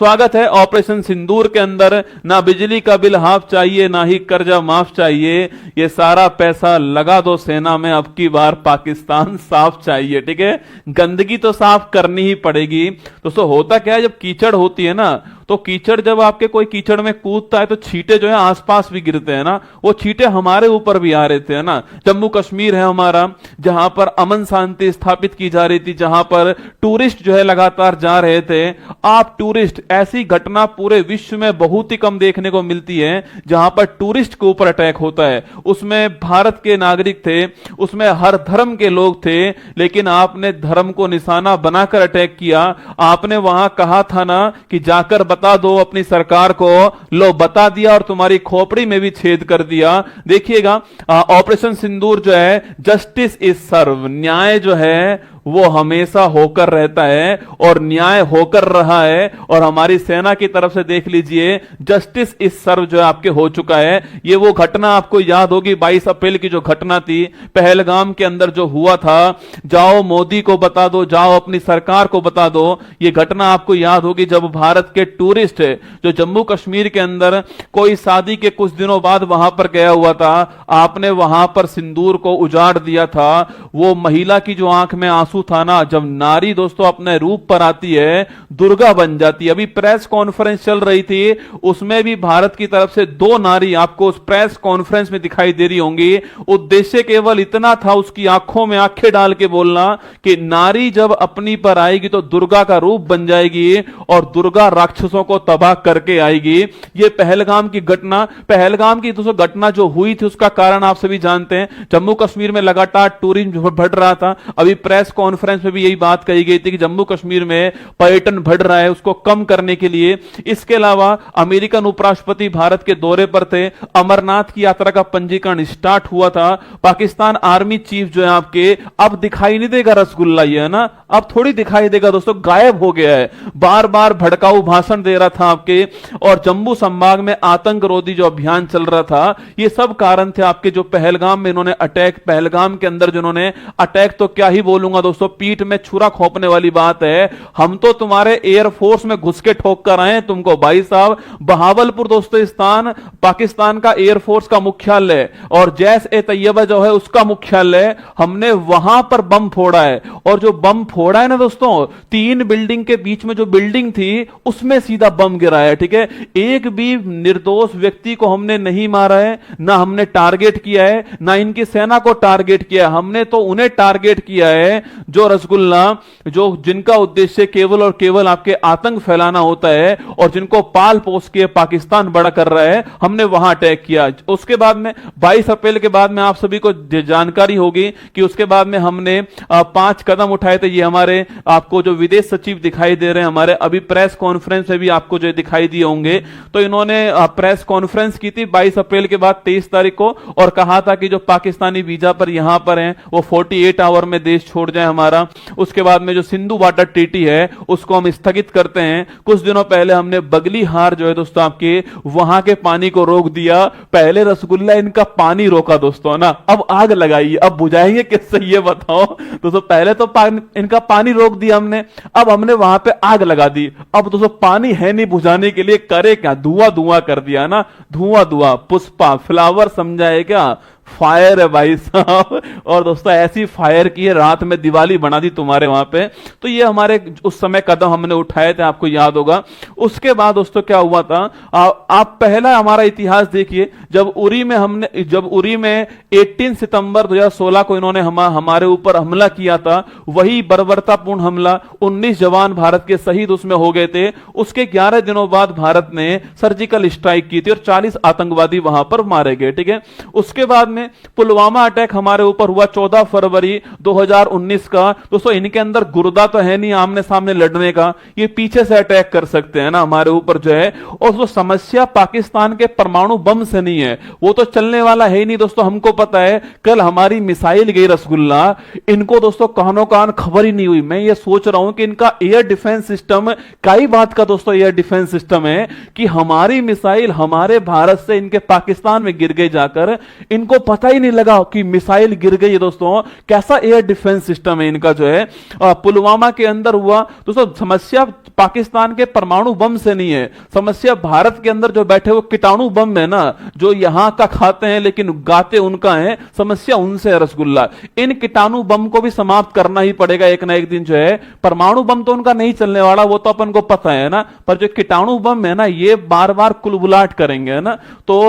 स्वागत है ऑपरेशन सिंदूर के अंदर। ना बिजली का बिल हाफ चाहिए, ना ही कर्जा माफ चाहिए, ये सारा पैसा लगा दो सेना में, अब की बार पाकिस्तान साफ चाहिए। ठीक है, गंदगी तो साफ करनी ही पड़ेगी। दोस्तों होता क्या है, जब कीचड़ होती है ना, तो कीचड़ जब आपके कोई कीचड़ में कूदता है तो छींटे जो है आसपास भी गिरते हैं ना, वो छींटे हमारे ऊपर भी आ रहे थे ना। जम्मू कश्मीर है हमारा, जहां पर अमन शांति स्थापित की जा रही थी, जहां पर टूरिस्ट जो है लगातार जा रहे थे। आप टूरिस्ट, ऐसी घटना पूरे विश्व में बहुत ही कम देखने को मिलती है जहां पर टूरिस्ट के ऊपर अटैक होता है। उसमें भारत के नागरिक थे, उसमें हर धर्म के लोग थे, लेकिन आपने धर्म को निशाना बनाकर अटैक किया। आपने वहां कहा था ना कि जाकर बता दो अपनी सरकार को, लो बता दिया और तुम्हारी खोपड़ी में भी छेद कर दिया। देखिएगा ऑपरेशन सिंदूर जो है, जस्टिस इज सर्व, न्याय जो है वो हमेशा होकर रहता है और न्याय होकर रहा है। और हमारी सेना की तरफ से देख लीजिए, जस्टिस इज सर्व जो है आपके हो चुका है। ये वो घटना आपको याद होगी 22 अप्रैल की जो घटना थी पहलगाम के अंदर जो हुआ था। जाओ मोदी को बता दो, जाओ अपनी सरकार को बता दो। ये घटना आपको याद होगी जब भारत के टूरिस्ट जो जम्मू कश्मीर के अंदर कोई शादी के कुछ दिनों बाद वहां पर गया हुआ था, आपने वहां पर सिंदूर को उजाड़ दिया था। वो महिला की जो आंख में आंसू था ना, जब नारी दोस्तों अपने रूप पर आती है दुर्गा बन जाती है। अभी प्रेस कॉन्फ्रेंस चल रही थी, उसमें भी भारत की तरफ से 2 नारी आपको उस प्रेस कॉन्फ्रेंस में दिखाई दे रही होंगी। उद्देश्य केवल इतना था, उसकी आंखों में आंखें डाल के बोलना कि नारी जब अपनी पर आएगी तो दुर्गा का रूप बन जाएगी और दुर्गा राक्षसों को तबाह करके आएगी। ये पहलगाम की घटना, पहलगाम की दोस्तों घटना जो हुई थी उसका कारण आप सभी जानते हैं। जम्मू कश्मीर में लगातार टूरिज्म बढ़ रहा था। अभी प्रेस कॉन्फ्रेंस में भी यही बात कही गई थी कि जम्मू कश्मीर में पर्यटन बढ़ रहा है, उसको कम करने के लिए। इसके अलावा अमेरिकन उपराष्ट्रपति भारत के दौरे पर थे, अमरनाथ की यात्रा का पंजीकरण स्टार्ट हुआ था। पाकिस्तान आर्मी चीफ जो है आपके, अब दिखाई नहीं देगा रसगुल्ला, ये है ना, अब थोड़ी दिखाई देगा दोस्तों, गायब हो गया है। बार बार भड़काऊ भाषण दे रहा था आपके, और जम्मू संभाग में आतंक रोधी जो अभियान चल रहा था, ये सब कारण थे आपके जो पहलगाम में इन्होंने अटैक, पहलगाम के अंदर जिन्होंने अटैक, तो क्या ही बोलूंगा दोस्तों, पीठ में छुरा खोपने वाली बात है। हम तो तुम्हारे एयरफोर्स में घुस के ठोक कर आए तुमको भाई साहब। बहावलपुर दोस्तों स्थान पाकिस्तान का एयरफोर्स का मुख्यालय और जैश ए तैयबा जो है उसका मुख्यालय, हमने वहां पर बम फोड़ा है। और जो बम फोड़ा है ना दोस्तों, 3 बिल्डिंग के बीच में जो बिल्डिंग थी उसमें सीधा बम गिरा है। ठीक है, एक भी निर्दोष व्यक्ति को हमने नहीं मारा है, ना हमने टारगेट किया है, ना इनकी सेना को टारगेट किया है। हमने तो उन्हें टारगेट किया है जो रसगुल्ला, जो जिनका उद्देश्य केवल और केवल आपके आतंक फैलाना होता है और जिनको पाल पोस के पाकिस्तान बड़ा कर रहा है, हमने वहां अटैक किया। उसके बाद में 22 अप्रैल के बाद में आप सभी को जानकारी होगी कि उसके बाद में हमने 5 कदम उठाए थे। ये हमारे आपको जो विदेश सचिव दिखाई दे रहे हैं हमारे, अभी प्रेस कॉन्फ्रेंस में भी आपको जो दिखाई दिए होंगे, तो इन्होंने प्रेस कॉन्फ्रेंस की थी 22 अप्रैल के बाद 23 तारीख को, और कहा था कि जो पाकिस्तानी वीजा पर यहां पर हैं वो 48 आवर में देश छोड़ जाए हमारा। उसके बाद में जो सिंधु वाटर ट्रीटी है उसको हम स्थगित करते हैं। कुछ दिनों पहले हमने बगली हार जो है दोस्तों आपके, वहां के पानी को रोक दिया। पहले रसगुल्ला इनका पानी रोका दोस्तों ना, अब आग लगाई, अब बुझाएंगे किससे ये बताओ दोस्तों। पहले तो इनका पानी रोक दिया हमने, अब हमने वहां पे आग लगा दी। अब दोस्तों पानी है नहीं बुझाने के लिए, करे क्या, धुआं धुआं कर दिया ना, धुआं धुआं, पुष्पा फ्लावर समझा है क्या, फायर है भाई साहब। और दोस्तों ऐसी फायर की है, रात में दिवाली बना दी तुम्हारे वहां पे। तो ये हमारे उस समय कदम हमने उठाए थे, आपको याद होगा। उसके बाद दोस्तों क्या हुआ था, आप पहला हमारा इतिहास देखिए, जब उरी में 18 सितंबर 2016 को इन्होंने हमारे ऊपर हमला किया था, वही बर्बरतापूर्ण हमला, 19 जवान भारत के शहीद उसमें हो गए थे। उसके 11 दिनों बाद भारत ने सर्जिकल स्ट्राइक की थी और 40 आतंकवादी वहां पर मारे गए। ठीक है, उसके बाद में पुलवामा अटैक हमारे ऊपर हुआ 14 फरवरी 2019 का। दोस्तों इनके अंदर गुर्दा तो है नहीं आमने सामने लड़ने का, ये पीछे से अटैक कर सकते हैं ना हमारे ऊपर जो है। और जो समस्या पाकिस्तान के परमाणु बम से नहीं है, वो तो चलने वाला है ही नहीं दोस्तों, हमको पता है। कल हमारी मिसाइल गई रसगुल्ला, इनको दोस्तों कानों कान खबर ही नहीं हुई। मैं ये सोच रहा हूं कि इनका एयर डिफेंस सिस्टम कई बात का दोस्तों एयर डिफेंस सिस्टम है कि हमारी मिसाइल हमारे भारत से इनके पाकिस्तान में गिर गई जाकर, इनको पता ही नहीं लगा कि मिसाइल गिर गई है। दोस्तों कैसा एयर डिफेंस सिस्टम है इनका जो है पुलवामा के अंदर हुआ। दोस्तों समस्या पाकिस्तान के परमाणु बम से नहीं है, समस्या भारत के अंदर जो बैठे वो कीटाणु बम है ना, जो यहां का खाते हैं लेकिन गाते उनका है, समस्या उनसे है रसगुल्ला। इन कीटाणु बम को भी समाप्त करना ही पड़ेगा एक ना एक दिन जो है। परमाणु बम तो उनका नहीं चलने वाला, वो तो अपन को पता है ना, पर जो कीटाणु बम है ना ये बार बार कुलबुलाहट करेंगे है ना। तो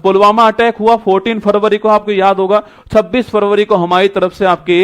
पुलवामा अटैक हुआ 14 फरवरी को, आपको याद होगा। 26 फरवरी को हमारी तरफ से आपके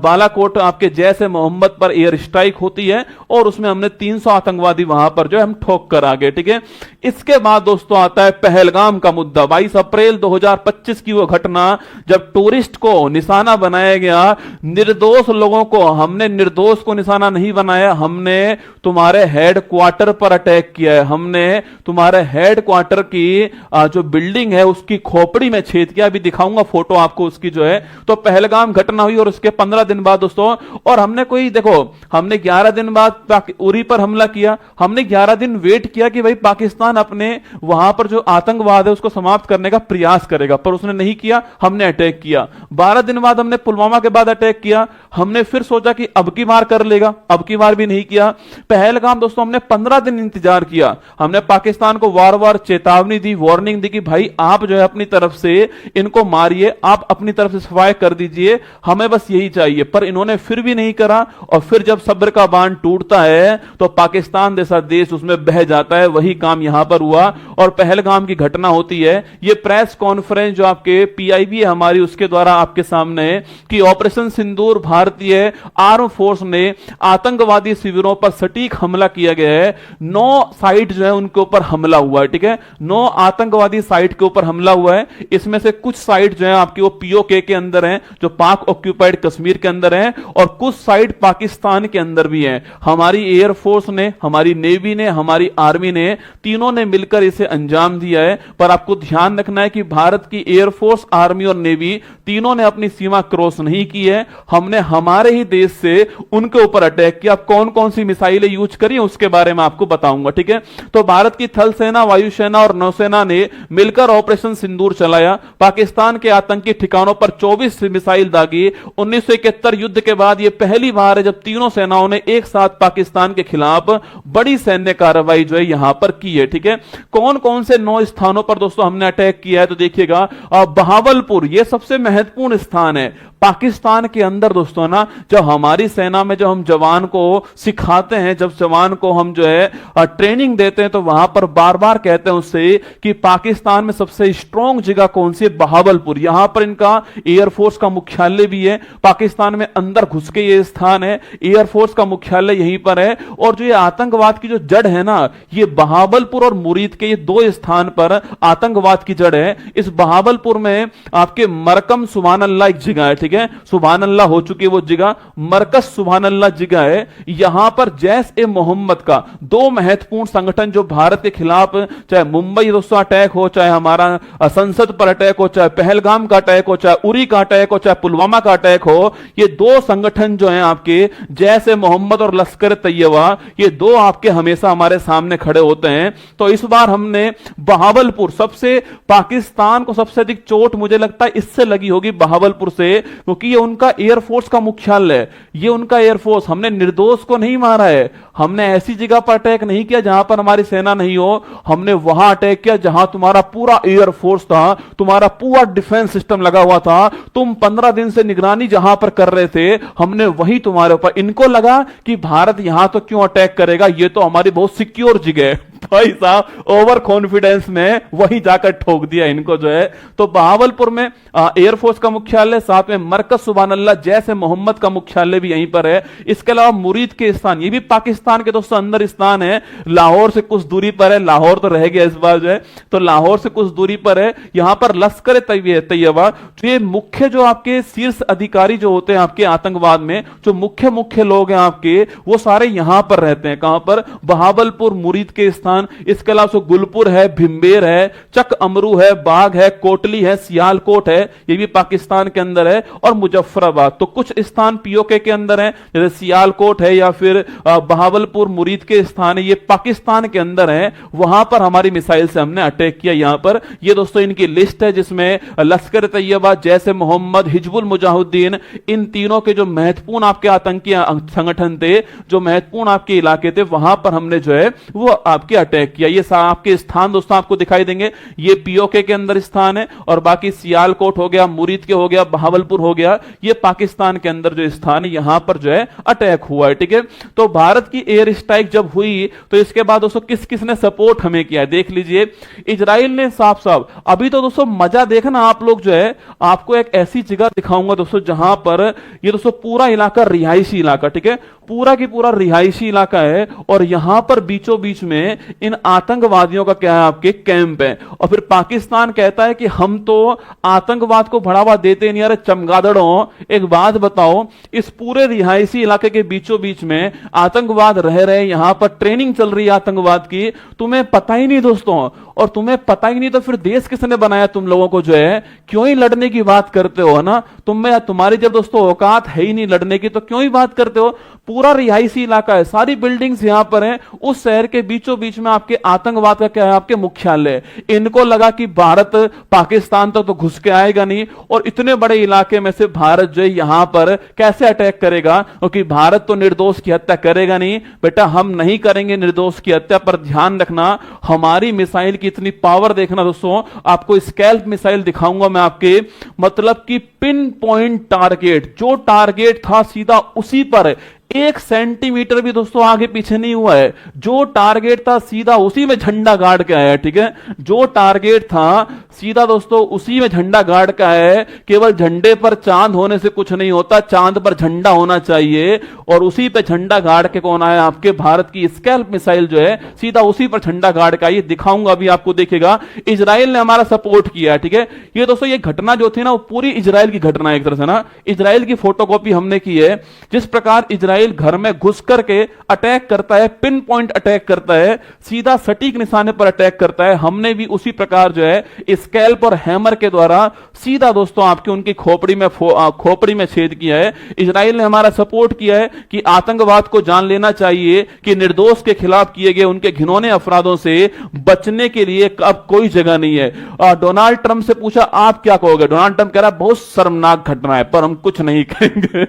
बालाकोट आपके जैश ए मोहम्मद पर एयर स्ट्राइक होती है और उसमें हमने 300 आतंकवादी वहां पर जो है हम ठोक कर आ गए, ठीक है। इसके बाद दोस्तों आता है पहलगाम का मुद्दा। 22 अप्रैल 2025 की वो घटना जब टूरिस्ट को निशाना बनाया गया। निर्दोष लोगों को, हमने निर्दोष को निशाना नहीं बनाया, हमने तुम्हारे हेडक्वार्टर पर अटैक किया है। हमने तुम्हारे हेडक्वार्टर की जो बिल्डिंग है उसकी खोपड़ी में छेद किया। अभी दिखाऊंगा फोटो आपको उसकी जो है। तो पहलगाम घटना हुई और उसके 15 दिन बाद दोस्तों, और हमने कोई देखो, हमने 11 दिन बाद उरी पर हमला किया। हमने 11 दिन वेट किया कि भाई पाकिस्तान अपने वहां पर जो आतंकवाद है उसको समाप्त करने का प्रयास करेगा, पर उसने नहीं किया, हमने अटैक किया। 12 दिन बाद हमने पुलवामा के बाद अटैक किया। हमने फिर सोचा कि अब की बार कर लेगा, अब की बार भी नहीं किया। पहलगाम दोस्तों हमने 15 दिन इंतजार किया। हमने पाकिस्तान को वार वार चेतावनी दी, वार्निंग दी कि भाई आप जो है अपनी तरफ से इनको मारिए, आप अपनी तरफ से सफाई कर दीजिए, हमें बस यही चाहिए। पर इन्होंने फिर भी नहीं करा। और फिर जब सब्र का बांध टूटता है तो पाकिस्तान जैसा देश उसमें बह जाता है। वही काम यहां पर हुआ और पहलगाम की घटना होती है। ये प्रेस कॉन्फ्रेंस जो आपके पीआईबी है हमारी, उसके द्वारा आपके सामने कि ऑपरेशन सिंदूर भारतीय आर्म फोर्स ने आतंकवादी शिविरों पर सटीक हमला किया गया है। 9 साइट जो है उनके ऊपर हमला हुआ है, ठीक है। 9 आतंकवादी साइट के ऊपर हमला हुआ है। इसमें से कुछ साइट जो है आपकी वो पीओके के अंदर है, जो पाक ऑक्यूपाइड कश्मीर के अंदर है, और कुछ साइट पाकिस्तान के अंदर भी है। हमारी एयरफोर्स ने, हमारी नेवी ने, हमारी आर्मी ने, तीनों ने मिलकर इसे अंजाम दिया है। पर आपको ध्यान रखना है कि भारत की एयरफोर्स, आर्मी और नेवी तीनों ने अपनी सीमा क्रॉस नहीं की है। हमने हमारे ही देश से उनके ऊपर अटैक किया। कौन कौन सी मिसाइलें यूज करी उसके बारे में आपको बताऊंगा, ठीक है। तो भारत की थल सेना, वायुसेना और नौसेना ने मिलकर ऑपरेशन सिंदूर चलाया। पाकिस्तान के आतंकी ठिकानों पर 24 मिसाइल दागी। 1971 युद्ध के बाद यह पहली बार है जब तीनों सेनाओं ने एक साथ पाकिस्तान के खिलाफ बड़ी सैन्य कार्रवाई जो है यहां पर की है, ठीक है। कौन कौन से 9 स्थानों पर दोस्तों हमने अटैक किया है तो देखिएगा, बहावलपुर यह सबसे महत्वपूर्ण स्थान है पाकिस्तान के अंदर दोस्तों ना। जब हमारी सेना में जब हम जवान को सिखाते हैं, जब जवान को हम जो है ट्रेनिंग देते हैं, तो वहां पर बार बार कहते हैं उससे कि पाकिस्तान में सबसे स्ट्रॉन्ग जगह कौन सी है, बहावलपुर। यहां पर इनका एयरफोर्स का मुख्यालय भी है। पाकिस्तान में अंदर घुस के ये स्थान है, एयरफोर्स का मुख्यालय यहीं पर है। और जो ये आतंकवाद की जो जड़ है ना, ये बहावलपुर और मुरीद के ये 2 स्थान पर आतंकवाद की जड़ है। इस बहावलपुर में आपके मरकम सुभान अल्लाह एक जगह है, ठीक है। सुभान अल्लाह हो चुकी है वो जगह, मरकज सुभान अल्लाह जगह है। यहां पर जैश ए मोहम्मद का 2 महत्वपूर्ण संगठन जो भारत के खिलाफ, चाहे मुंबई दोस्तों अटैक हो, चाहे हमारा संसद पर अटैक हो, चाहे पहलगाम का अटैक हो, चाहे उरी का अटैक हो, चाहे पुलवामा का अटैक हो, ये 2 संगठन जो हैं आपके जैश ए मोहम्मद और लश्कर तैयबा, ये 2 आपके हमेशा हमारे सामने खड़े होते हैं। तो इस बार हमने बहावलपुर, सबसे पाकिस्तान को सबसे अधिक चोट मुझे लगता है इससे लगी होगी बहावलपुर से, क्योंकि ये उनका एयरफोर्स का मुख्यालय है, ये उनका एयरफोर्स। हमने निर्दोष को नहीं मारा है, हमने ऐसी जगह पर अटैक नहीं किया जहां पर हमारी सेना नहीं हो, हमने वहां अटैक किया जहां तुम्हारा पूरा एयरफोर्स था, तुम्हारा पूरा डिफेंस सिस्टम लगा हुआ था। तुम 15 दिन से निगरानी जहां पर कर रहे थे, हमने वही तुम्हारे ऊपर। इनको लगा कि भारत यहां तो क्यों अटैक करेगा, ये तो हमारी बहुत सिक्योर जगह है। भाई साहब ओवर कॉन्फिडेंस में वही जाकर ठोक दिया इनको जो है। तो बहावलपुर में एयरफोर्स का मुख्यालय, साथ में मरकज सुभान अल्लाह जैश ए मोहम्मद का मुख्यालय भी यहीं पर है। इसके अलावा मुरीद के स्थान, ये भी पाकिस्तान के दोस्तों अंदर स्थान है, लाहौर से कुछ दूरी पर है। लाहौर तो रह गया इस बार जो है, तो लाहौर से कुछ दूरी पर है। यहां पर लश्कर तैयबा, जो ये मुख्य जो आपके शीर्ष अधिकारी जो होते हैं आपके आतंकवाद में, जो मुख्य लोग हैं आपके, वो सारे यहां पर रहते हैं। कहां पर? बहावलपुर मुरीद के स्थान पाकिस्तान, इसके अलावा गुलपुर है, भिम्बेर है, चक अमरू है, बाग है, कोटली है, सियालकोट है, ये भी पाकिस्तान के अंदर है, और मुजफ्फराबाद। तो कुछ स्थान पीओके के अंदर है, जैसे सियालकोट है या फिर बहावलपुर मुरीद के स्थान है, ये पाकिस्तान के अंदर है। वहां पर हमारी मिसाइल से हमने अटैक किया। यहां पर ये दोस्तों इनकी लिस्ट है, जिसमें लश्कर तैयबा, जैसे मोहम्मद, हिजबुल मुजाहिदीन, इन तीनों के जो महत्वपूर्ण आपके आतंकी संगठन थे, जो महत्वपूर्ण आपके इलाके थे, वहां पर हमने जो है वो आपके अटैक किया। ये आपके स्थान दोस्तों आपको दिखाई देंगे, ये पीओके के अंदर स्थान है, और बाकी सियालकोट हो गया, मुरीद के हो गया, बहावलपुर हो गया, ये पाकिस्तान के अंदर जो स्थान है, यहां पर जो है अटैक हुआ है। ठीक है, तो भारत की एयर स्ट्राइक जब हुई तो इसके बाद दोस्तों किस किसने सपोर्ट हमें किया, देख लीजिए। इजराइल ने साफ साफ, अभी तो दोस्तों मजा देखना आप लोग जो है, आपको एक ऐसी जगह दिखाऊंगा दोस्तों जहां पर ये दोस्तों पूरा इलाका रिहायशी इलाका, ठीक है, पूरा की पूरा रिहायशी इलाका है, और यहां पर बीचों बीच में इन आतंकवादियों का क्या है, आपके कैंप है। और फिर पाकिस्तान कहता है कि हम तो आतंकवाद को बढ़ावा देते नहीं। अरे चमगादड़ों, एक बात बताओ, इस पूरे रिहायशी इलाके के बीचों बीच में आतंकवाद रह रहे, यहां पर ट्रेनिंग चल रही है आतंकवाद की, तुम्हें पता ही नहीं दोस्तों। और तुम्हें पता ही नहीं तो फिर देश किसने बनाया तुम लोगों को, जो है क्यों ही लड़ने की बात करते हो, है ना। तुम्हारी जब दोस्तों औकात है ही नहीं लड़ने की, तो क्यों ही बात करते हो। पूरा रिहायशी इलाका है, सारी बिल्डिंग्स यहां पर हैं, उस शहर के बीचों बीच में आपके आतंकवाद का क्या है, आपके मुख्यालय। इनको लगा कि भारत पाकिस्तान तक तो घुस के आएगा नहीं, और इतने बड़े इलाके में से भारत जो है यहां पर कैसे अटैक करेगा, क्योंकि भारत तो निर्दोष की हत्या करेगा नहीं। बेटा हम नहीं करेंगे निर्दोष की हत्या, पर ध्यान रखना हमारी मिसाइल की इतनी पावर देखना दोस्तों। आपको स्कैल्प मिसाइल दिखाऊंगा मैं आपके, मतलब कि पिन पॉइंट टारगेट, जो टारगेट था सीधा उसी पर, 1 सेंटीमीटर भी दोस्तों आगे पीछे नहीं हुआ है। जो टारगेट था सीधा उसी में झंडा गाड़ के आया है। ठीक है, जो टारगेट था सीधा दोस्तों उसी में झंडा गाड़ के आया है। केवल झंडे पर चांद होने से कुछ नहीं होता, चांद पर झंडा होना चाहिए, और उसी पे झंडा गाड़ के कौन आया, आपके भारत की स्कैल्प मिसाइल जो है सीधा उसी पर झंडा गाड़ के आई। दिखाऊंगा अभी आपको, देखेगा। इजराइल ने हमारा सपोर्ट किया। ठीक है, ये दोस्तों ये घटना जो थी ना, वो पूरी इजराइल की घटना है एक तरह से ना, इजराइल की फोटोकॉपी हमने की है। जिस प्रकार इजराइल घर में घुस करके अटैक करता है, पिन पॉइंट अटैक करता है, सीधा सटीक निशाने पर अटैक करता है, हमने भी उसी प्रकार जो है स्कैल्प और हैमर के द्वारा सीधा दोस्तों आपकी उनकी खोपड़ी में छेद किया है। इजराइल ने हमारा सपोर्ट किया है कि आतंकवाद को जान लेना चाहिए कि निर्दोष के खिलाफ किए गए उनके घिनौने अपराधों से बचने के लिए अब कोई जगह नहीं है। डोनाल्ड ट्रंप से पूछा आप क्या कहोगे, डोनाल्ड ट्रंप कह रहा है बहुत शर्मनाक घटना है, पर हम कुछ नहीं कहेंगे।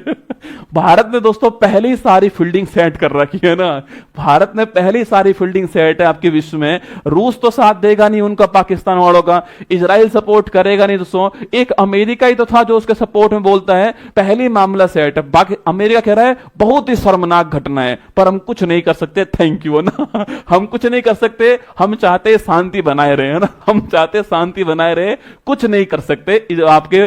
भारत ने दोस्तों पहले सारी फील्डिंग सेट कर रखी है ना, भारत ने पहले सारी फील्डिंग सेट है आपके विश्व में। रूस तो साथ देगा नहीं उनका, पाकिस्तान वालों का, इजराइल सपोर्ट करेगा नहीं दोस्तों। एक अमेरिका ही तो था जो उसके सपोर्ट में बोलता है, पहले मामला सेट है। बाकी अमेरिका कह रहा है बहुत ही शर्मनाक घटना है, पर हम कुछ नहीं कर सकते। थैंक यू ना, हम कुछ नहीं कर सकते, हम चाहते शांति बनाए रहे, है ना, हम चाहते शांति बनाए रहे, कुछ नहीं कर सकते। आपके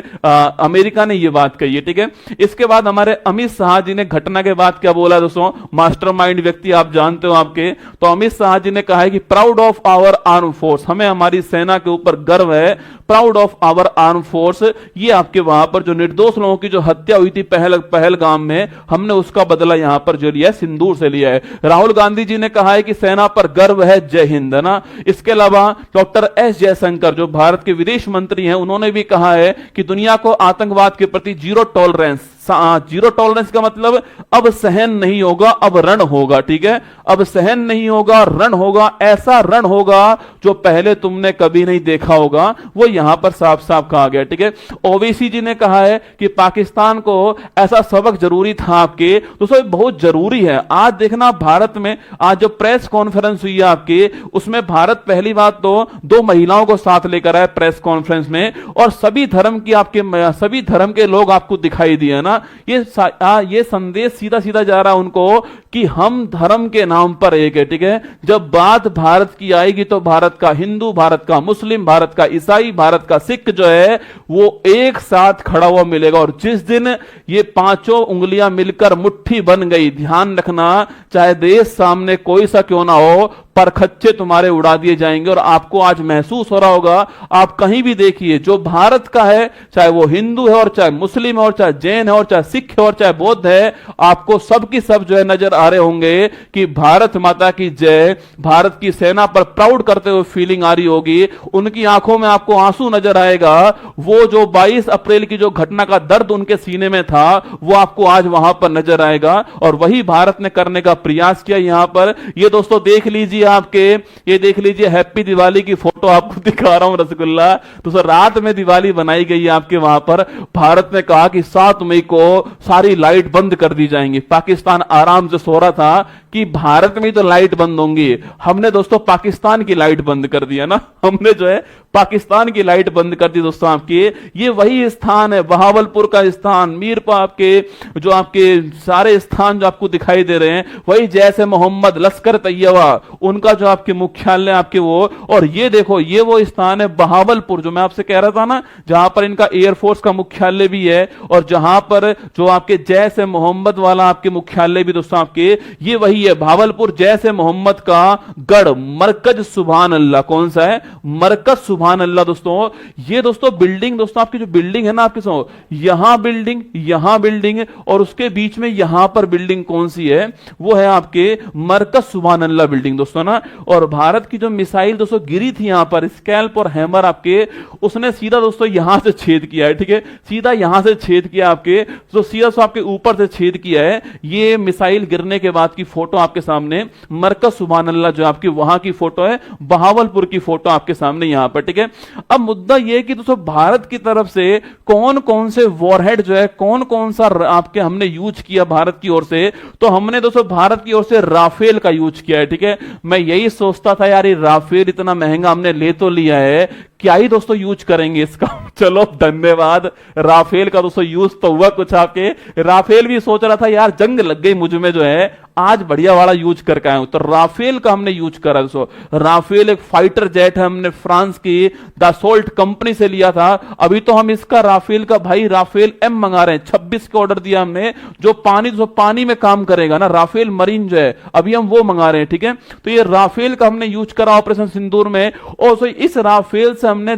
अमेरिका ने यह बात कही है। ठीक है, इसके बाद हमारे अमित शाह जी ने घटना के बाद क्या बोला दोस्तों, मास्टरमाइंड व्यक्ति आप जानते हो आपके, तो अमित शाह जी ने कहा है कि proud of our arm force, हमें हमारी सेना के ऊपर गर्व है, proud of our arm force. ये आपके वहां पर जो निर्दोष लोगों की जो हत्या हुई थी पहलगाम में, हमने उसका बदला यहां पर जो लिया है सिंदूर से लिया है। राहुल गांधी जी ने कहा है कि सेना पर गर्व है, जय हिंद, है ना। इसके अलावा डॉक्टर एस जयशंकर जो भारत के विदेश मंत्री हैं, उन्होंने भी कहा है कि दुनिया को आतंकवाद के प्रति जीरो टॉलरेंस। जीरो टॉलरेंस का मतलब अब सहन नहीं होगा, अब रण होगा। ठीक है, अब सहन नहीं होगा, रण होगा, ऐसा रण होगा जो पहले तुमने कभी नहीं देखा होगा, वो यहां पर साफ साफ कहा गया। ठीक है, ओवैसी जी ने कहा है कि पाकिस्तान को ऐसा सबक जरूरी था आपके, दोस्तों बहुत जरूरी है। आज देखना भारत में आज जो प्रेस कॉन्फ्रेंस हुई है आपके, उसमें भारत पहली बात तो 2 महिलाओं को साथ लेकर आए प्रेस कॉन्फ्रेंस में, और सभी धर्म के लोग आपको दिखाई दिए ना। ये संदेश सीधा सीधा जा रहा है उनको कि हम धर्म के नाम पर एक है। ठीक है, जब बात भारत की आएगी तो भारत का हिंदू, भारत का मुस्लिम, भारत का ईसाई, भारत का सिख जो है वो एक साथ खड़ा हुआ मिलेगा। और जिस दिन ये 5 उंगलियां मिलकर मुट्ठी बन गई, ध्यान रखना, चाहे देश सामने कोई सा क्यों ना हो, परखच्चे तुम्हारे उड़ा दिए जाएंगे। और आपको आज महसूस हो रहा होगा, आप कहीं भी देखिए, जो भारत का है, चाहे वो हिंदू है और चाहे मुस्लिम है और चाहे जैन है और और चाहे सिख और चाहे बौद्ध है, आपको सब की सब जो है नजर आ रहे होंगे कि भारत माता की जय, भारत की सेना पर प्राउड करते हुए फीलिंग आ रही होगी, उनकी आंखों में आपको आंसू नजर आएगा। वो जो 22 अप्रैल की जो घटना का दर्द उनके सीने में था, वो आपको आज वहां पर नजर आएगा, और वही भारत ने करने का प्रयास किया यहां पर। ये दोस्तों देख लीजिए, आपके ये देख लीजिए हैप्पी दिवाली की फोटो आपको दिखा रहा हूं, रसगुल्ला। तो सर रात में दिवाली बनाई गई है आपके वहां पर। भारत ने कहा कि 7 मई को सारी लाइट बंद कर दी जाएंगी। पाकिस्तान आराम से सो रहा था कि भारत में तो लाइट बंद होंगी, हमने दोस्तों पाकिस्तान की लाइट बंद कर दिया ना, हमने जो है पाकिस्तान की लाइट बंद कर दी दोस्तों आपकी। ये वही स्थान है, बहावलपुर का स्थान, मीरपुर, आपके जो आपके सारे स्थान जो आपको दिखाई दे रहे हैं, वही जैसे मोहम्मद लश्कर तैयबा उनका जो आपके मुख्यालय आपके वो। और ये देखो, ये वो स्थान है बहावलपुर जो मैं आपसे कह रहा था ना, जहां पर इनका एयरफोर्स का मुख्यालय भी है, और जहां पर जो आपके जैसे मोहम्मद वाला आपके मुख्यालय भी दोस्तों आपके ये वही है, भावलपुर जैसे मोहम्मद का गढ़, मरकज सुभान अल्लाह। कौन सा है? मरकज सुभान अल्लाह। दोस्तों ये दोस्तों बिल्डिंग, दोस्तों आपकी जो बिल्डिंग है ना, आपके सो यहां बिल्डिंग और उसके बीच में यहां पर बिल्डिंग कौन सी है? वो है आपके मरकज सुभान अल्लाह बिल्डिंग दोस्तों ना। और भारत की जो मिसाइल दोस्तों गिरी थी यहां पर, स्कैल्प और हैमर आपके, उसने सीधा दोस्तों यहां से छेद किया है, ठीक है, सीधा यहां से छेद किया आपके, तो सीधा सो आपके ऊपर से छेद किया है। ये मिसाइल गिरने के बाद की फोटो आपके सामने, मरकज सुभान अल्लाह जो आपकी वहां की फोटो है, बहावलपुर की फोटो आपके सामने यहां पर, ठीक है। अब मुद्दा यह कि दोस्तों भारत की तरफ से कौन कौन से वॉरहेड जो है, कौन कौन सा आपके हमने यूज किया भारत की ओर से, तो हमने दोस्तों भारत की ओर से राफेल का यूज किया है, ठीक है। मैं यही सोचता था यार, ये राफेल इतना महंगा हमने ले तो लिया है, क्या ही दोस्तों यूज करेंगे इसका। चलो धन्यवाद, राफेल का दोस्तों यूज तो हुआ कुछ आपके। राफेल भी सोच रहा था यार जंग लग गई मुझ में जो है, आज बढ़िया वाला यूज करके आया हूं, तो राफेल का हमने यूज करा। दोस्तों राफेल एक फाइटर जेट है, हमने फ्रांस की दासोल्ट कंपनी से लिया था। अभी तो हम इसका राफेल का भाई राफेल एम मंगा रहे हैं, 26 के ऑर्डर दिया हमने, जो पानी में काम करेगा ना, राफेल मरीन जो है, अभी हम वो मंगा रहे हैं, ठीक है। तो ये राफेल का हमने यूज करा ऑपरेशन सिंदूर में। और इस राफेल से हमने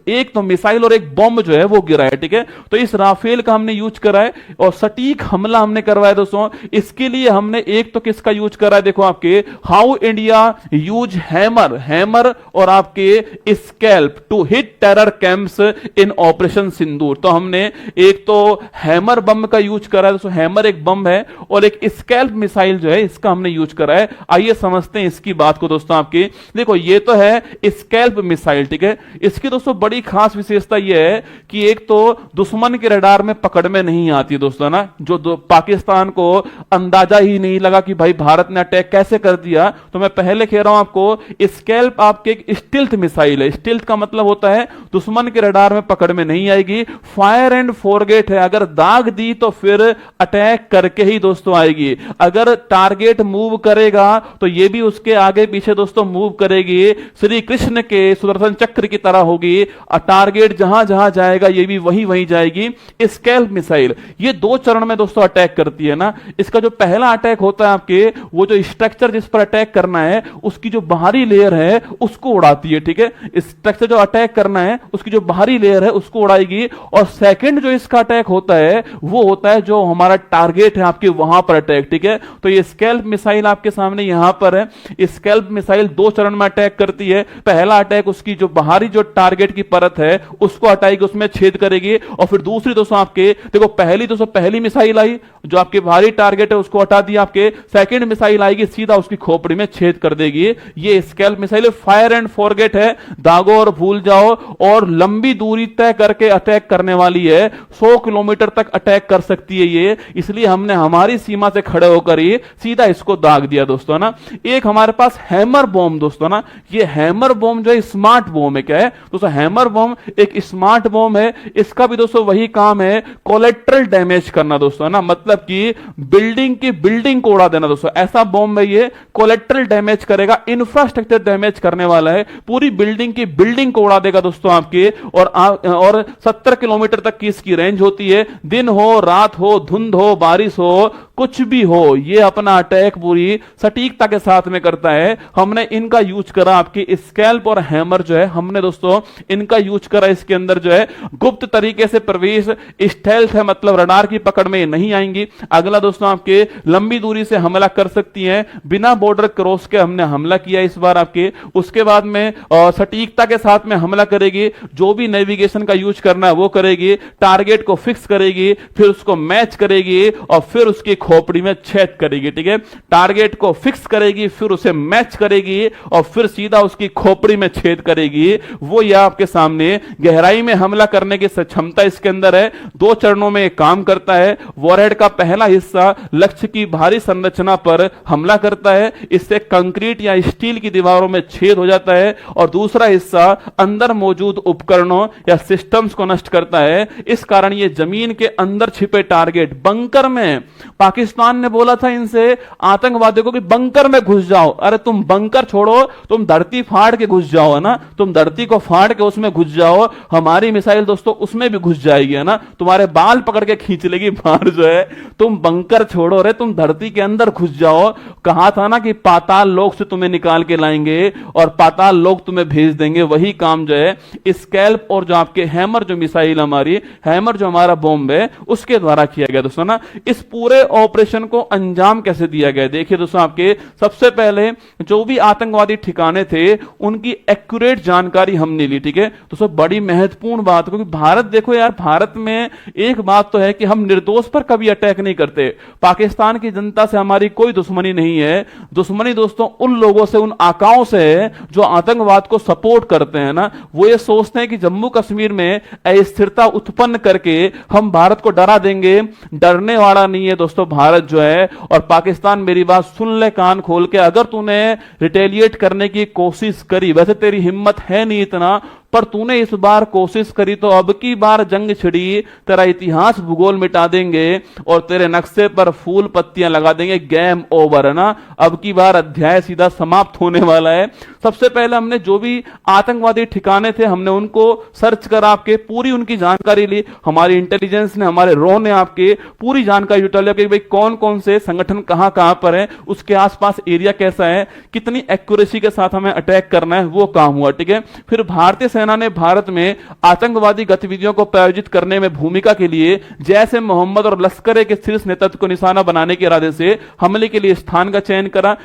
एक तो मिसाइल और एक बॉम्ब जो है वो गिरा है, ठीक है। तो इस राफेल का हमने यूज करा है और सटीक हमला हमने करवाया दोस्तों। इसके लिए हमने एक तो किसका यूज करा है, देखो आपके हाउ इंडिया यूज हैमर और आपके scalp to hit terror camps in operation Sindoor. तो हमने एक तो हैमर बम का यूज करा है दोस्तों, हैमर एक बम है, और एक स्कैल्प मिसाइल जो है इसका हमने यूज करा है। आइए समझते हैं इसकी बात को दोस्तों आपकी। देखो ये तो है स्कैल्प मिसाइल, ठीक है। इसकी दोस्तों बड़ी खास विशेषता यह है कि एक तो दुश्मन के रडार में पकड़ में नहीं आती दोस्तों ना, जो पाकिस्तान को अंदाजा ही नहीं लगा कि भाई भारत ने अटैक कैसे कर दिया। तो मैं पहले कह रहा हूं आपको, स्कैल्प आपके एक स्टिल्थ मिसाइल है। स्टिल्थ का मतलब होता है दुश्मन के रडार में पकड़ में नहीं आएगी, फायर एंड फॉरगेट है, अगर दाग दी तो फिर अटैक करके ही दोस्तों आएगी। अगर टारगेट मूव करेगा तो ये भी उसके आगे पीछे दोस्तों मूव करेगी, श्री कृष्ण के सुदर्शन चक्र की तरह होगी। टारगेट जहां जहां जाएगा ये भी वहीं वहीं जाएगी। स्कैल्प मिसाइल ये 2 चरण में दोस्तों अटैक करती है ना। इसका जो पहला अटैक होता है आपके, वो जो स्ट्रक्चर जिस पर अटैक करना है उसकी जो बाहरी लेयर है उसको उड़ाती है, ठीक है। स्ट्रक्चर जो अटैक करना है उसकी जो बाहरी लेयर है उसको उड़ाएगी। और सेकंड जो इसका अटैक होता है वो होता है जो हमारा टारगेट है आपके वहां पर अटैक, ठीक है। तो ये स्कैल्प मिसाइल आपके सामने यहां पर है। स्कैल्प मिसाइल 2 चरण में अटैक करती है। पहला अटैक उसकी जो बाहरी जो टारगेट की परत है उसको हटाएगी, उसमें छेद करेगी। और फिर दूसरी दोस्तों आपके देखो, पहली मिसाइल आई जो आपके बाहरी टारगेट है उसको हटा दिया आपके, सेकंड मिसाइल आएगी सीधा उसकी खोपड़ी में छेद कर देगी। ये scalp missile fire and forget है, दागो और भूल जाओ, और लंबी दूरी तय करके अटैक करने वाली है। 100 किलोमीटर तक अटैक कर सकती है ये, इसलिए हमने हमारी सीमा से खड़े होकर ही सीधा इसको दाग दिया दोस्तों ना। एक हमारे पास हैमर बॉम्ब दोस्तों ना, ये हैमर बॉम्ब जो है स्मार्ट बॉम्ब है। क्या है दोस्तों? हैमर बॉम्ब एक स्मार्ट बॉम्ब है। इसका भी दोस्तों वही काम है, कोलेट्रल डैमेज करना दोस्तों ना, मतलब कि बिल्डिंग को उड़ा देना दोस्तों। ऐसा बॉम्ब है ये, कोलेट्रल डैमेज करेगा, इंफ्रास्ट्रक्चर डैमेज करने वाला है, पूरी बिल्डिंग को उड़ा देगा दोस्तों आपके। और 70 किलोमीटर तक की इसकी रेंज होती है। दिन हो रात हो, धुंध हो बारिश हो, कुछ भी हो, ये अपना अटैक पूरी सटीकता के साथ में करता है। हमने इनका यूज करा, आपकी स्कैल्प और हैमर जो है हमने दोस्तों इनका यूज करा। इसके अंदर जो है गुप्त तरीके से प्रवेश, स्टेल्थ है, मतलब रडार की पकड़ में नहीं आएंगी। अगला दोस्तों आपके लंबी दूरी से हमला कर सकती हैं, बिना बॉर्डर क्रॉस के हमने हमला किया इस बार आपके। उसके बाद में सटीकता के साथ में हमला करेगी, जो भी नेविगेशन का यूज करना है वो करेगी, टारगेट को फिक्स करेगी, फिर उसको मैच करेगी और फिर उसकी खोपड़ी में छेद करेगी। ठीक है, टारगेट को फिक्स करेगी, फिर उसे मैच करेगी और फिर सीधा उसकी खोपड़ी में छेद करेगी। वो यह आपके सामने गहराई में हमला करने की क्षमता इसके अंदर है। 2 चरणों में काम करता है। वॉरहेड का पहला हिस्सा लक्ष्य की भारी संरचना पर हमला करता है, इससे कंक्रीट या स्टील की दीवारों में छेद हो जाता है, और दूसरा हिस्सा अंदर मौजूद उपकरणों या सिस्टम्स को नष्ट करता है। इस कारण ये जमीन के अंदर छिपे टारगेट, बंकर में, पाकिस्तान ने बोला था इनसे आतंकवादियों को कि बंकर में घुस जाओ। अरे तुम बंकर छोड़ो, तुम धरती फाड़ के घुस जाओ, है ना, तुम धरती को फाड़ के उसमें घुस जाओ। हमारी मिसाइल दोस्तों उसमें भी घुस जाएगी, है ना, तुम्हारे बाल पकड़ के खींच लेगी बाहर जो है। तुम बंकर छोड़ो रे, तुम धरती के अंदर घुस जाओ। कहा था ना कि पाताल लोक से तुम्हें निकाल के लाएंगे और पाताल लोक तुम्हें भेज देंगे। वही काम जो है स्कैल्प और जो आपके हैमर, जो मिसाइल हमारी हैमर, जो हमारा बॉम्ब है, उसके द्वारा किया गया दोस्तों ना। इस पूरे ऑपरेशन को अंजाम कैसे दिया गया, देखिए दोस्तों, आपके सबसे पहले जो भी आतंकवादी ठिकाने थे उनकी एक्यूरेट जानकारी हमने ली। ठीक है दोस्तों, बड़ी महत्वपूर्ण बात, क्योंकि भारत, देखो यार, भारत में एक बात तो है कि हम निर्दोष पर कभी अटैक नहीं करते। पाकिस्तान की जनता से हमारी कोई दुश्मनी नहीं है। दुश्मनी दोस्तों उन लोगों से, उन आकाओं से है जो आतंकवाद को सपोर्ट करते हैं ना। वो ये सोचते हैं कि जम्मू कश्मीर में अस्थिरता उत्पन्न करके हम भारत को डरा देंगे। डरने वाला नहीं है दोस्तों भारत जो है। और पाकिस्तान, मेरी बात सुन ले कान खोल के, अगर तूने रिटेलिएट करने की कोशिश करी, वैसे तेरी हिम्मत है नहीं इतना, पर तूने इस बार कोशिश करी तो अब की बार जंग छिड़ी, तेरा इतिहास भूगोल मिटा देंगे और तेरे नक्शे पर फूल पत्तियां लगा देंगे। गेम ओवर, है ना, अब की बार अध्याय सीधा समाप्त होने वाला है। सबसे पहले हमने जो भी आतंकवादी ठिकाने थे हमने उनको सर्च कर आपके पूरी उनकी जानकारी ली। हमारी इंटेलिजेंस ने, हमारे रॉ ने आपके पूरी जानकारी जुटा लिया कि भाई कौन कौन से संगठन कहां कहां पर है, उसके आसपास एरिया कैसा है, कितनी एक्यूरेसी के साथ हमें अटैक करना है, वो काम हुआ। ठीक है, फिर भारतीय सेना ने भारत में आतंकवादी गतिविधियों को प्रायोजित करने में भूमिका के लिए जैसे मोहम्मद और लश्कर के शीर्ष नेतृत्व को निशाना बनाने के इरादे से हमले के लिए स्थान का चयन करा।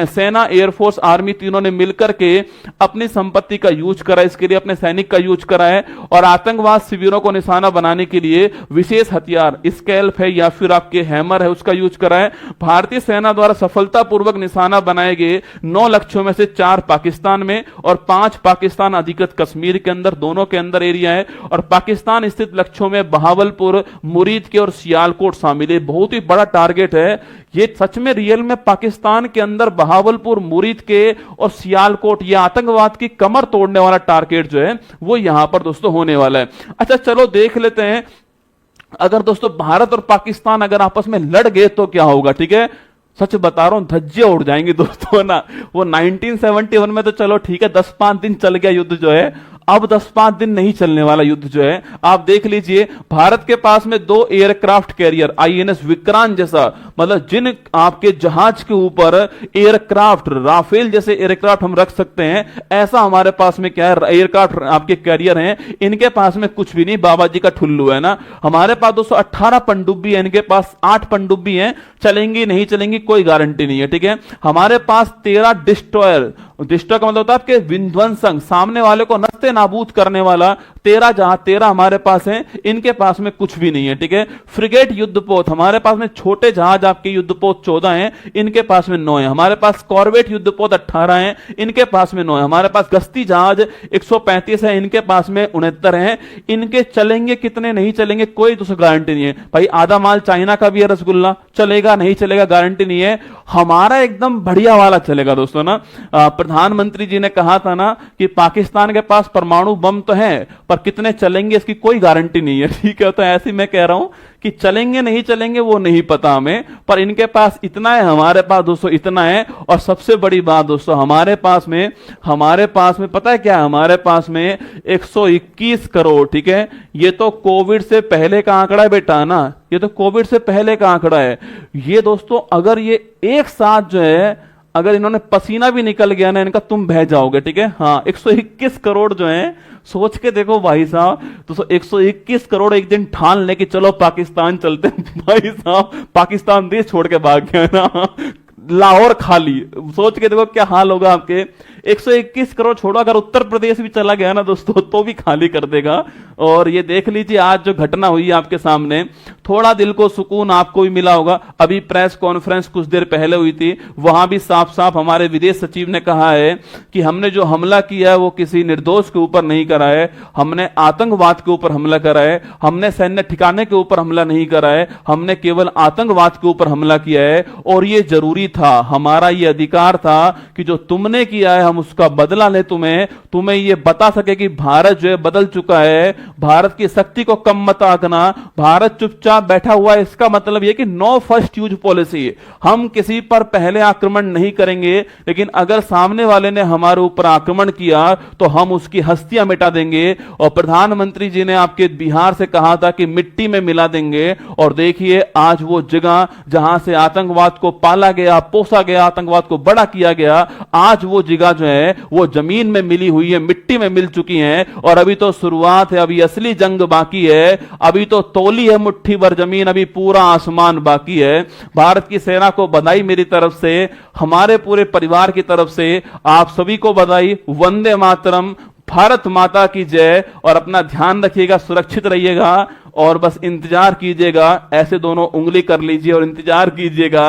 सेना, एयरफोर्स, आर्मी तीनों ने मिलकर के अपनी संपत्ति का यूज करा, इसके लिए अपने सैनिक का यूज करा है। और आतंकवाद शिविरों को निशाना बनाने के लिए विशेष हथियार, स्कैल्प है या फिर आपके हैमर है, उसका यूज करा है। भारतीय सेना द्वारा सफलतापूर्वक निशाना बनाए गए 9 लक्ष्यों में से 4 पाकिस्तान में और 5 पाकिस्तान अधिकृत कश्मीर के अंदर, दोनों के अंदर एरिया है। और पाकिस्तान स्थित लक्ष्यों में बहावलपुर, मुरीद के और सियालकोट शामिल है। बहुत ही बड़ा टारगेट है ये, सच में रियल में पाकिस्तान के अंदर बहावलपुर, मुरीद के और सियालकोट, ये आतंकवाद की कमर तोड़ने वाला टारगेट जो है वो यहां पर दोस्तों होने वाला है। अच्छा चलो देख लेते हैं, अगर दोस्तों भारत और पाकिस्तान अगर आपस में लड़ गए तो क्या होगा। ठीक है, सच बता रहा हूं, धज्जियां उड़ जाएंगी दोस्तों ना। वो 1971 में तो चलो ठीक है 10-5 दिन चल गया युद्ध जो है, अब 10-5 दिन नहीं चलने वाला युद्ध जो है। आप देख लीजिए, भारत के पास में 2 एयरक्राफ्ट कैरियर, आईएनएस विक्रांत जैसा, मतलब जिन आपके जहाज के ऊपर एयरक्राफ्ट, राफेल जैसे एयरक्राफ्ट हम रख सकते हैं, ऐसा हमारे पास में क्या है, एयरक्राफ्ट आपके कैरियर हैं। इनके पास में कुछ भी नहीं, बाबा जी का ठुल्लू है ना। हमारे पास 218 पनडुब्बी है, इनके पास 8 पनडुब्बी हैं। चलेंगी नहीं चलेंगी कोई गारंटी नहीं है। ठीक है, हमारे पास 13 डिस्ट्रॉयर, डिस्ट्रॉय का मतलब होता है आपके विध्वंसक, सामने वाले को नस्ते नाबूद करने वाला 13 जहां 13 हमारे पास हैं, इनके पास में कुछ भी नहीं है। ठीक है, फ्रिगेट युद्धपोत, हमारे पास में छोटे जहाज आपके युद्धपोत 14 हैं, इनके पास में 9 है। हमारे पास कॉर्वेट युद्धपोत 18 हैं, इनके पास में 9 है। हमारे पास गश्ती जहाज 135 है, इनके पास में 69 हैं। इनके चलेंगे कितने, नहीं चलेंगे कोई दूसरी गारंटी नहीं है। भाई आधा माल चाइना का भी है, रसगुल्ला चलेगा नहीं चलेगा गारंटी नहीं है। हमारा एकदम बढ़िया वाला चलेगा दोस्तों ना। प्रधानमंत्री जी ने कहा था ना कि पाकिस्तान के पास परमाणु बम तो है पर कितने चलेंगे इसकी कोई गारंटी नहीं है, ठीक है। तो ऐसे मैं कह रहा हूं कि चलेंगे नहीं चलेंगे वो नहीं पता हमें, पर इनके पास इतना है, हमारे पास दोस्तों इतना है। और सबसे बड़ी बात दोस्तों, हमारे पास में पता है क्या, हमारे पास में 121 करोड़, ठीक है। ये तो कोविड से पहले का आंकड़ा है बेटा ना, ये तो कोविड से पहले का आंकड़ा है। ये दोस्तों अगर ये एक साथ जो है, अगर इन्होंने पसीना भी निकल गया ना इनका, तुम बह जाओगे, ठीक है। हाँ, 121 करोड़ जो है, सोच के देखो भाई साहब। तो 121 करोड़ एक दिन ठान ले कि चलो पाकिस्तान चलते भाई साहब, पाकिस्तान देश छोड़ के भाग गया ना, लाहौर खाली, सोच के देखो क्या हाल होगा आपके। 121 करोड़ छोड़ो, अगर उत्तर प्रदेश भी चला गया ना दोस्तों तो भी खाली कर देगा। और ये देख लीजिए आज जो घटना हुई आपके सामने, थोड़ा दिल को सुकून आपको भी मिला होगा। अभी प्रेस कॉन्फ्रेंस कुछ देर पहले हुई थी, वहां भी साफ साफ हमारे विदेश सचिव ने कहा है कि हमने जो हमला किया है वो किसी निर्दोष के ऊपर नहीं करा है, हमने आतंकवाद के ऊपर हमला करा है, हमने सैन्य ठिकाने के ऊपर हमला नहीं करा है, हमने केवल आतंकवाद के ऊपर हमला किया है। और ये जरूरी था, हमारा ये अधिकार था कि जो तुमने किया है हम उसका बदला ले, तुम्हें ये बता सके कि भारत जो है बदल चुका है। भारत की शक्ति को कम मत आंकना, भारत चुपचाप बैठा हुआ है, इसका मतलब यह कि नो फर्स्ट यूज पॉलिसी, हम किसी पर पहले आक्रमण नहीं करेंगे, लेकिन अगर सामने वाले ने हमारे ऊपर आक्रमण किया तो हम उसकी हस्तियां मिटा देंगे। और प्रधानमंत्री जी ने आपके बिहार से कहा था कि मिट्टी में मिला देंगे, और देखिए आज वो जगह जहां से आतंकवाद को पाला गया, पोसा गया, आतंकवाद को बड़ा किया गया, आज वो जगह जो है वो जमीन में मिली हुई है, मिट्टी में मिल चुकी है। और अभी तो शुरुआत है, अभी असली जंग बाकी है, अभी तो तौली है मुट्ठी भर जमीन, अभी पूरा आसमान बाकी है। भारत की सेना को बधाई मेरी तरफ से, हमारे पूरे परिवार की तरफ से आप सभी को बधाई। वंदे मातरम, भारत माता की जय। और अपना ध्यान रखिएगा, सुरक्षित रहिएगा और बस इंतजार कीजिएगा, ऐसे दोनों उंगली कर लीजिए और इंतजार कीजिएगा